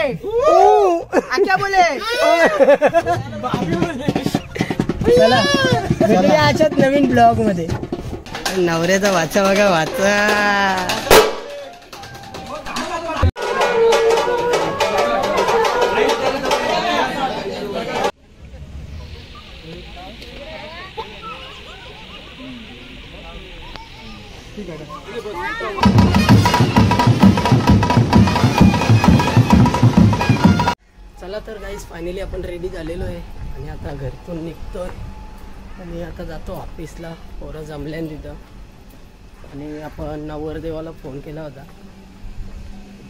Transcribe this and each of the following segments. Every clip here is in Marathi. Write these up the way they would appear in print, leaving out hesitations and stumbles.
आख्या बोले चला भेटूया अशाच नवीन ब्लॉग मध्ये. नवऱ्याचा वाचा बघा वाचा. चला तर गाईस फायनली आपण रेडी झालेलो आहे आणि आता घरातून निघतोय आणि आता जातो ऑफिसला. पोरं जमल्यान तिथं आणि आपण नवरदेवाला फोन केला होता,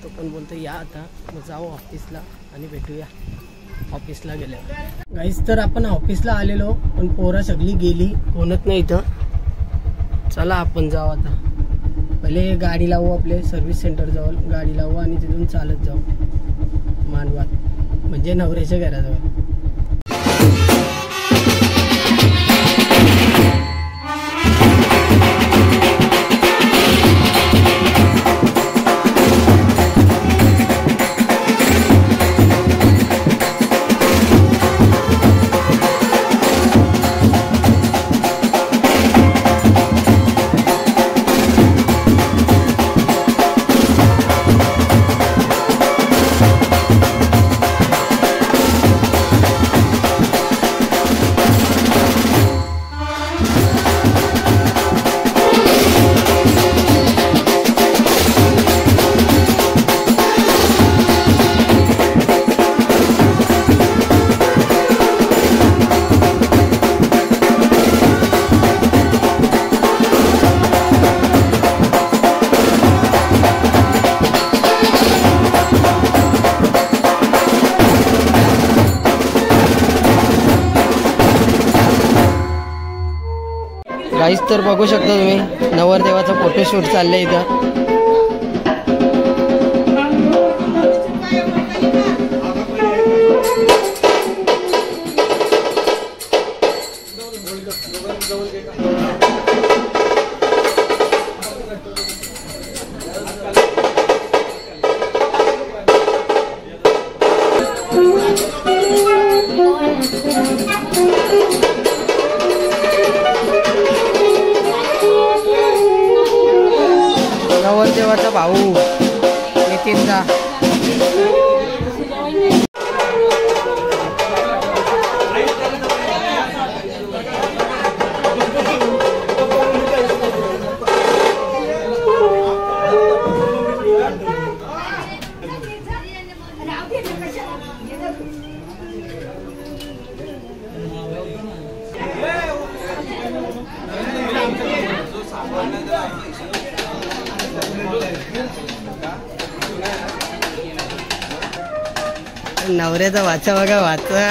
तो पण बोलतो या आता. मग जाऊ ऑफिसला आणि भेटूया ऑफिसला गेल्यावर. गाईस तर आपण ऑफिसला आलेलो पण पोरं सगळी गेली, कोणच नाही इथं. चला आपण जाऊ आता. पहिले गाडी लावू, आपले सर्व्हिस सेंटर जवळ गाडी लावू आणि तिथून चालत जाऊ मानवात, म्हणजे नवऱ्याच्या घराजवळ. गाईस तर बघू शकता तुम्ही नवरदेवाचा फोटोशूट चाललंय इथं. नवरदेवाचा भाऊ नितीनचा. नवऱ्याचा वाचा बघा वाचा.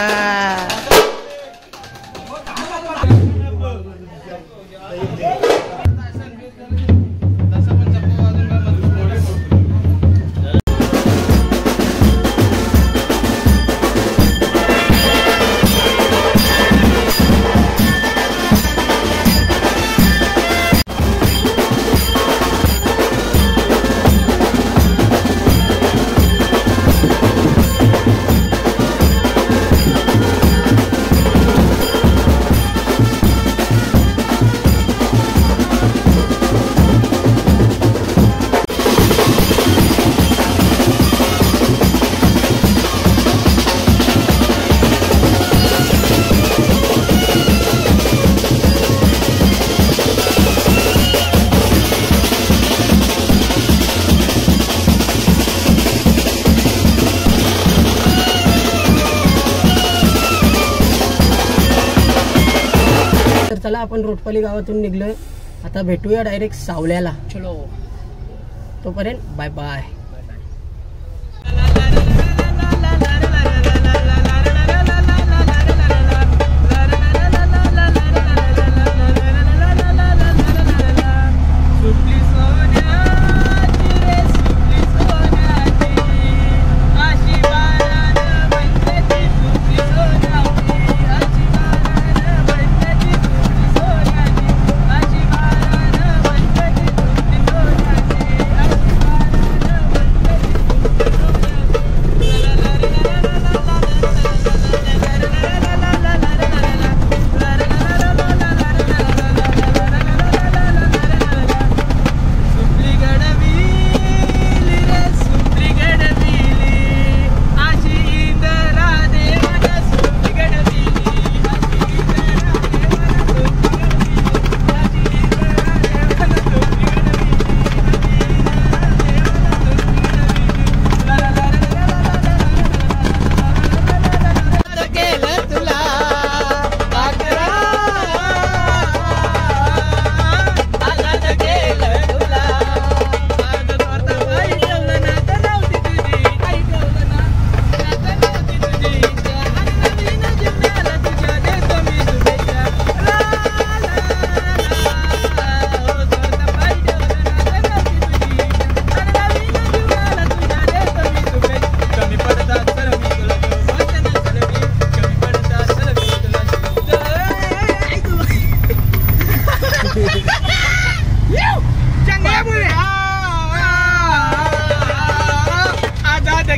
चला आपण रोटपाली गावातून निघलोय, आता भेटूया डायरेक्ट सावल्याला. चलो तोपर्यंत बाय बाय.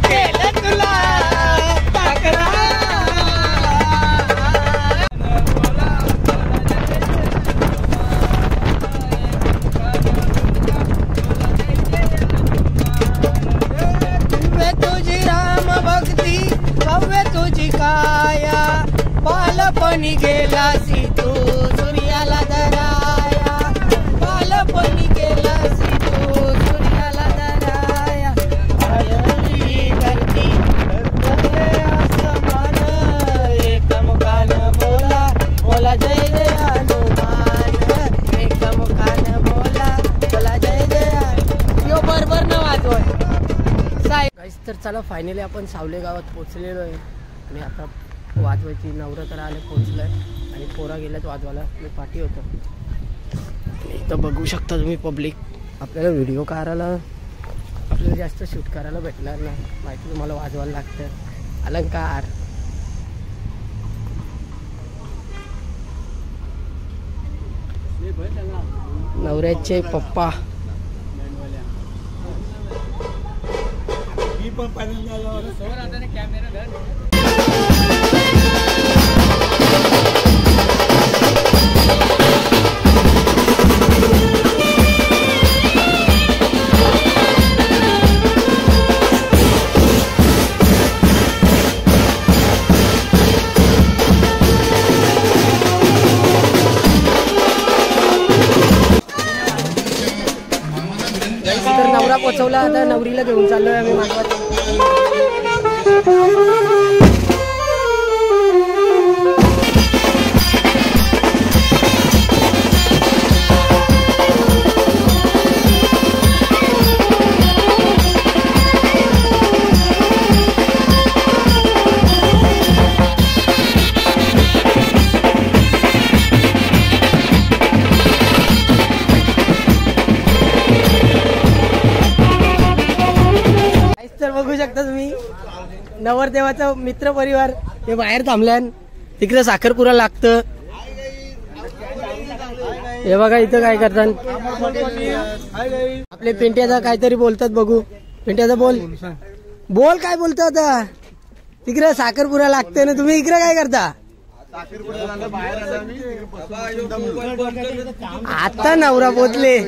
केलं तुला तुझी राम भक्ती भव्य तुझी काया बालपणी गेलासी तू सूर्याला धराया बालपणी गेलासी तू सूर्याला धराया आयली धरती आसमान एक मुखान बोला बोला जय जय हनुमान एक मुखान बोला बोला जय जय यो बरोबर न वाजवत गाईस. तर चला फायनली आपण सावले गावात पोहोचलेलो आहे आणि आता वाजवायची नवरात्र आले पोहोचलोय आणि पोरा गेल्यात वाजवायला. मी पाठी होतो आणि इथं बघू शकता तुम्ही पब्लिक. आपल्याला व्हिडिओ काढायला आपल्याला जास्त शूट करायला भेटणार नाही माहिती तुम्हाला वाजवायला लागतं. अलंकार नवऱ्याचे पप्पा तर नवरा पोचवला. आता नवरीला घेऊन चाललोय आम्ही मागवात. बघू शकता तुम्ही नवरदेवाचा मित्र परिवार हे बाहेर थांबल्यान. तिकडे साखरपुरा लागतं. हे बघा इथं काय करतात आपले पिंट्याचा काहीतरी बोलतात. बघू पिंट्याचा बोल बोल काय बोलतो आता. तिकडे साखरपुरा लागते ना तुम्ही इकडे काय करता. आता नवरा पोचले.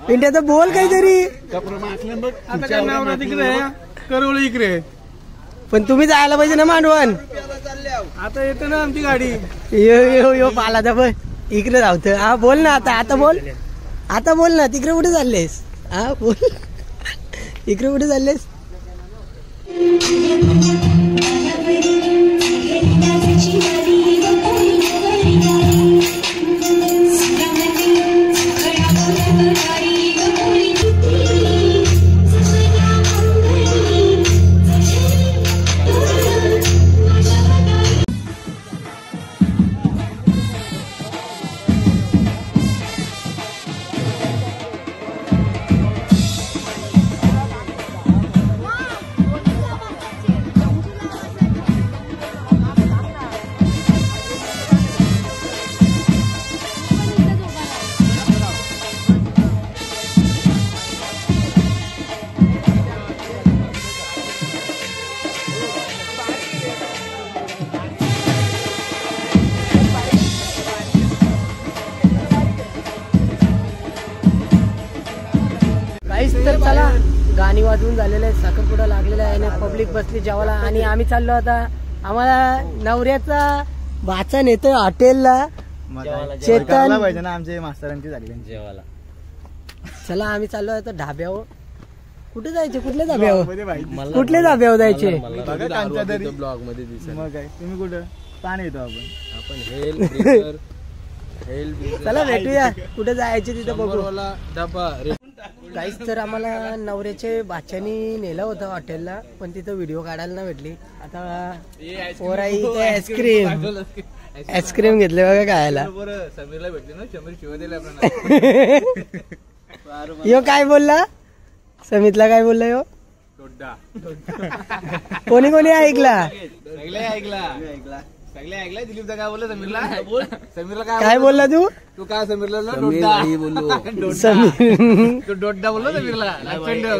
पिंट्या तर बोल काहीतरी. करवळ इकडे पण तुम्ही जायला पाहिजे ना मांडवण. आता येते ना आमची गाडी. यो यो यो पाला तर पण इकडे धावत. हा बोल ना आता. आता बोल आता बोल ना. तिकडे कुठे चाललेस. हा बोल इकडे कुठे चाललेस. तर चला गाणी वाजवून झालेलं आहे. साखरपुडा लागलेला आहे आणि पब्लिक बसली जेवायला आणि आम्ही चाललो आता. आम्हाला नवऱ्याचा भाचा नेतोय हॉटेलला. चेतन पाहिजे ना आमच्या मास्तरांची झाली जेवायला. चला आम्ही चाललो आता ढाब्यावर. कुठे जायचे. कुठल्या ढाब्यावर कुठल्या ढाब्यावर जायचे. ब्लॉग मध्ये मग काय तुम्ही कुठं ताण येतो आपण. चला भेटूया कुठे जायचे तिथं बघू. काहीच तर आम्हाला नवऱ्याचे बाच्यानी नेलं होतं हॉटेलला पण तिथं व्हिडिओ काढायला नाही भेटली. आता पोराई आईस्क्रीम घेतले बघा खायला. समीरला भेटले ना. समीर शिवाय दिला. यो काय बोलला. समितला काय बोलला यो. कोणी कोणी ऐकला. सगळे ऐकलंय दिलीप काय बोलला समीरला समीरला काय बोलला तू काय समीरला बोललो समीर तू डोड्डा बोललो समीरला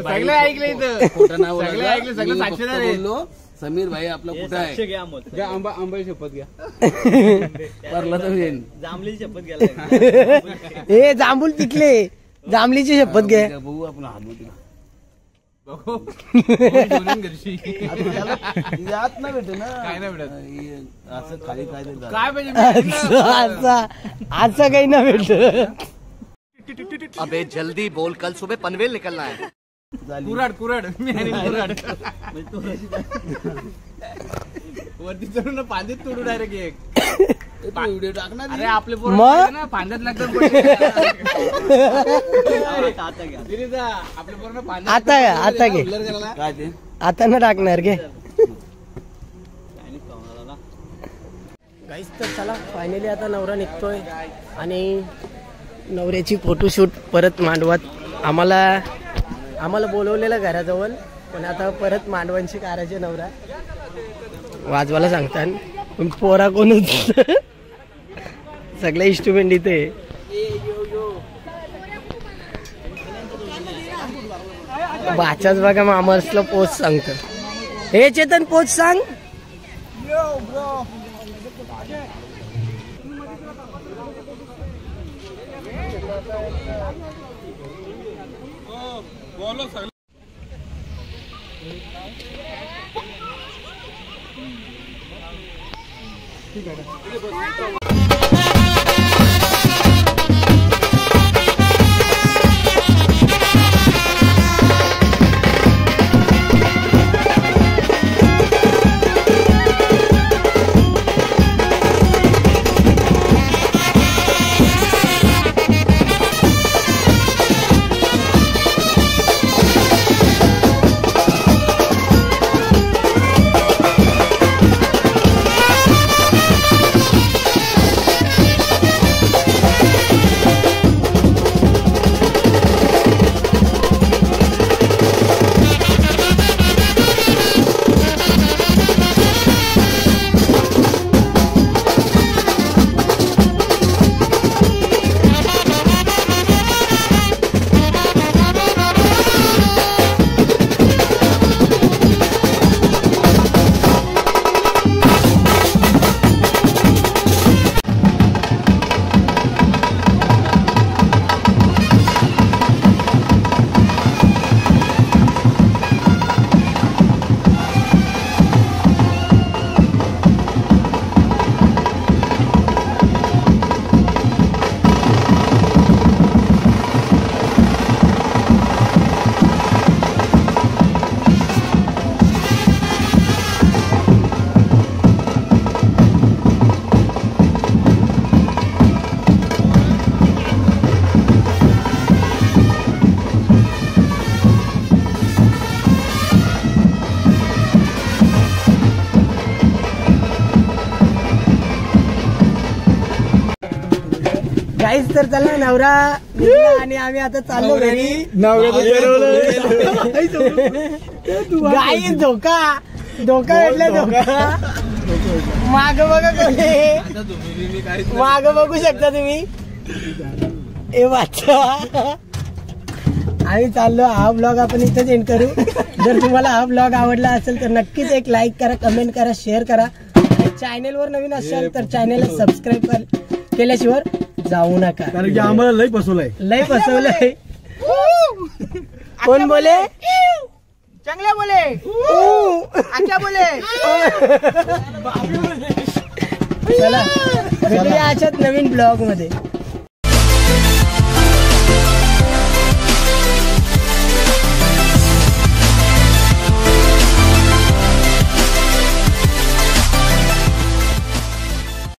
सगळे ऐकलं इथं खोटं नाव सगळे ऐकले सगळे साक्षीदार बोललो समीर भाई आपला कुठं आहे घ्या आंबाची शपथ घ्या परला तर जांभळीची शपथ घ्यायला हे जांभूल पिकले जांभळीची शपथ घे बघू आपला हात यात ना भेटे ना काय नाही भेटत असं खाली काय पाहिजे असं काही ना भेट अबे जल्दी बोल कल सुबह पनवेल निकलना है कुराड वरती चढून पांद्यात तोडू डायरेक्ट एक व्हिडिओ टाकणार अरे आपले पोरं ना पांद्यात लागतात आपले पोरं आता घे काय ते आता ना टाकणार घे गाईस तर चला फायनली आता नवरा निघतोय आणि नवऱ्याची फोटोशूट परत मांडवात आम्हाला बोलवलेलं घराजवळ पण आता परत मांडवांची काराचे नवरा वाजवायला सांगतात पण पोरा कोणच सगळे इन्स्ट्रुमेंट इथे बाचाच बघा मामर्सला पोच सांगतो हे चेतन पोच सांग गाईस तर चला नवरा आणि आम्ही आता चाललो घरी गाईस धोका भेटला धोका माग बघा कोणी माग बघू शकता तुम्ही ए वाचा आम्ही चाललो हा ब्लॉग आपण इथेच एंड करू जर तुम्हाला हा ब्लॉग आवडला असेल तर नक्कीच एक लाईक करा कमेंट करा शेअर करा चॅनेलवर नवीन असाल तर चॅनेलला सबस्क्राईब केल्याशिवाय जाऊ नका कारण की आम्हाला लय फसवलंय कोण बोले चांगल्या बोले अच्छा बोले चला भेटूया अशाच नवीन ब्लॉग मध्ये.